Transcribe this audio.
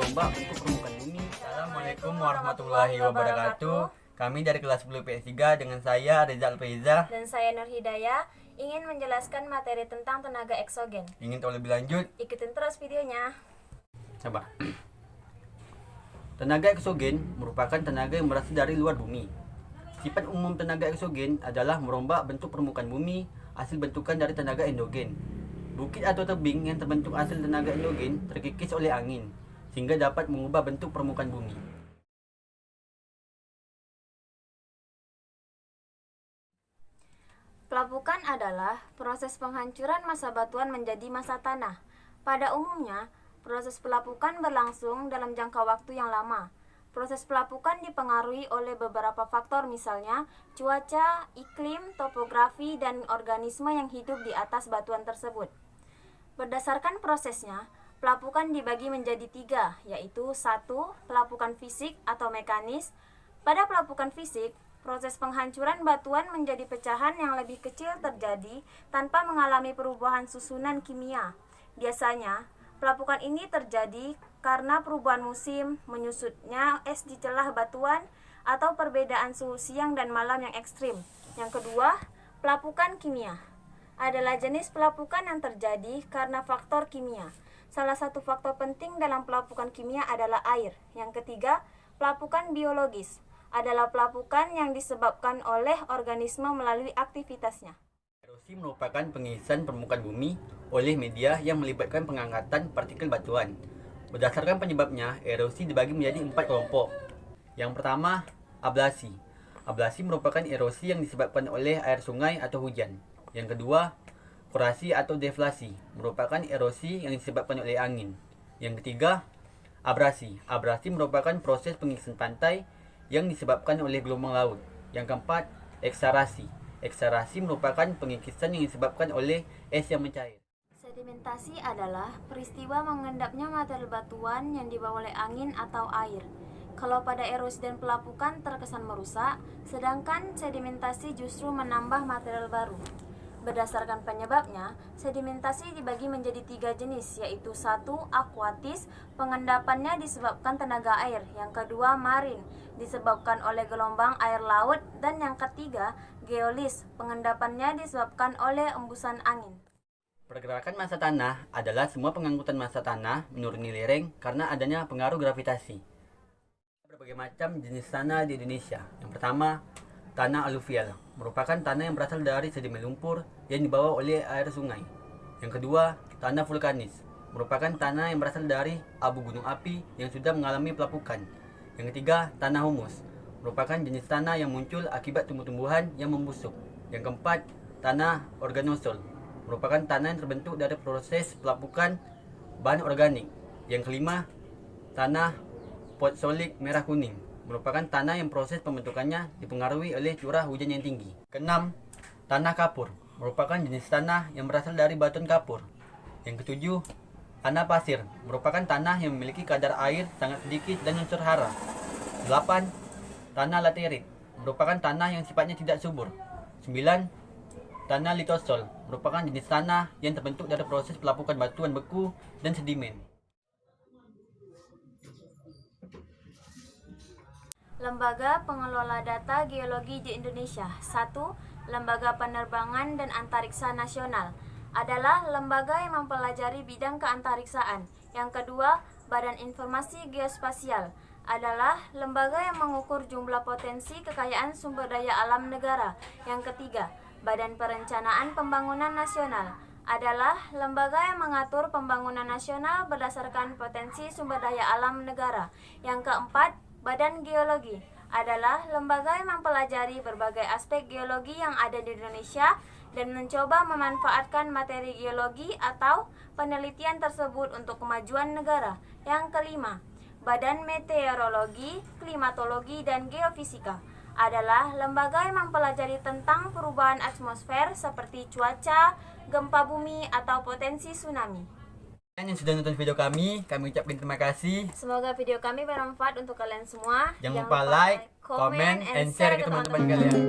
merombak bentuk permukaan bumi. Assalamualaikum warahmatullahi wabarakatuh. Kami dari kelas 10 PS3 dengan saya Reza Alfaiza dan saya Nur Hidayah ingin menjelaskan materi tentang tenaga eksogen. Ingin tahu lebih lanjut? Ikutin terus videonya. Coba. Tenaga eksogen merupakan tenaga yang berasal dari luar bumi. Sifat umum tenaga eksogen adalah merombak bentuk permukaan bumi hasil bentukan dari tenaga endogen. Bukit atau tebing yang terbentuk hasil tenaga endogen terkikis oleh angin, sehingga dapat mengubah bentuk permukaan bumi. Pelapukan adalah proses penghancuran massa batuan menjadi massa tanah. Pada umumnya, proses pelapukan berlangsung dalam jangka waktu yang lama. Proses pelapukan dipengaruhi oleh beberapa faktor, misalnya cuaca, iklim, topografi, dan organisme yang hidup di atas batuan tersebut. Berdasarkan prosesnya, pelapukan dibagi menjadi 3, yaitu 1. Pelapukan fisik atau mekanis. Pada pelapukan fisik, proses penghancuran batuan menjadi pecahan yang lebih kecil terjadi tanpa mengalami perubahan susunan kimia. Biasanya, pelapukan ini terjadi karena perubahan musim, menyusutnya es di celah batuan, atau perbedaan suhu siang dan malam yang ekstrim. Yang kedua, pelapukan kimia adalah jenis pelapukan yang terjadi karena faktor kimia. Salah satu faktor penting dalam pelapukan kimia adalah air. Yang ketiga, pelapukan biologis adalah pelapukan yang disebabkan oleh organisme melalui aktivitasnya. Erosi merupakan pengisian permukaan bumi oleh media yang melibatkan pengangkatan partikel batuan. Berdasarkan penyebabnya, erosi dibagi menjadi 4 kelompok. Yang pertama, ablasi. Ablasi merupakan erosi yang disebabkan oleh air sungai atau hujan. Yang kedua, korasi atau deflasi, merupakan erosi yang disebabkan oleh angin. Yang ketiga, abrasi. Abrasi merupakan proses pengisian pantai yang disebabkan oleh gelombang laut. Yang keempat, eksarasi. Eksarasi merupakan pengikisan yang disebabkan oleh es yang mencair. Sedimentasi adalah peristiwa mengendapnya material batuan yang dibawa oleh angin atau air. Kalau pada erosi dan pelapukan terkesan merusak, sedangkan sedimentasi justru menambah material baru. Berdasarkan penyebabnya, sedimentasi dibagi menjadi 3 jenis, yaitu 1. Akuatis, pengendapannya disebabkan tenaga air. Yang kedua, marin, disebabkan oleh gelombang air laut. Dan yang ketiga, geolis, pengendapannya disebabkan oleh embusan angin. Pergerakan massa tanah adalah semua pengangkutan massa tanah menuruni lereng karena adanya pengaruh gravitasi. Berbagai macam jenis tanah di Indonesia. Yang pertama, tanah aluvial, merupakan tanah yang berasal dari sedimen lumpur yang dibawa oleh air sungai. Yang kedua, tanah vulkanis, merupakan tanah yang berasal dari abu gunung api yang sudah mengalami pelapukan. Yang ketiga, tanah humus, merupakan jenis tanah yang muncul akibat tumbuh-tumbuhan yang membusuk. Yang keempat, tanah organosol, merupakan tanah yang terbentuk dari proses pelapukan bahan organik. Yang kelima, tanah potsolik merah kuning, merupakan tanah yang proses pembentukannya dipengaruhi oleh curah hujan yang tinggi. Keenam, tanah kapur, merupakan jenis tanah yang berasal dari batuan kapur. Yang ketujuh, tanah pasir, merupakan tanah yang memiliki kadar air sangat sedikit dan unsur hara. 8. Tanah laterit, merupakan tanah yang sifatnya tidak subur. 9. Tanah litosol, merupakan jenis tanah yang terbentuk dari proses pelapukan batuan beku dan sedimen. Lembaga Pengelola Data Geologi di Indonesia. 1. Lembaga Penerbangan dan Antariksa Nasional adalah lembaga yang mempelajari bidang keantariksaan. Yang kedua, Badan Informasi Geospasial adalah lembaga yang mengukur jumlah potensi kekayaan sumber daya alam negara. Yang ketiga, Badan Perencanaan Pembangunan Nasional adalah lembaga yang mengatur pembangunan nasional berdasarkan potensi sumber daya alam negara. Yang keempat, Badan Geologi adalah lembaga yang mempelajari berbagai aspek geologi yang ada di Indonesia dan mencoba memanfaatkan materi geologi atau penelitian tersebut untuk kemajuan negara. Yang kelima, Badan Meteorologi, Klimatologi, dan Geofisika adalah lembaga yang mempelajari tentang perubahan atmosfer seperti cuaca, gempa bumi, atau potensi tsunami. Yang sudah nonton video kami ucapkan terima kasih. Semoga video kami bermanfaat untuk kalian semua. Jangan lupa like, comment, and share ke teman-teman kalian.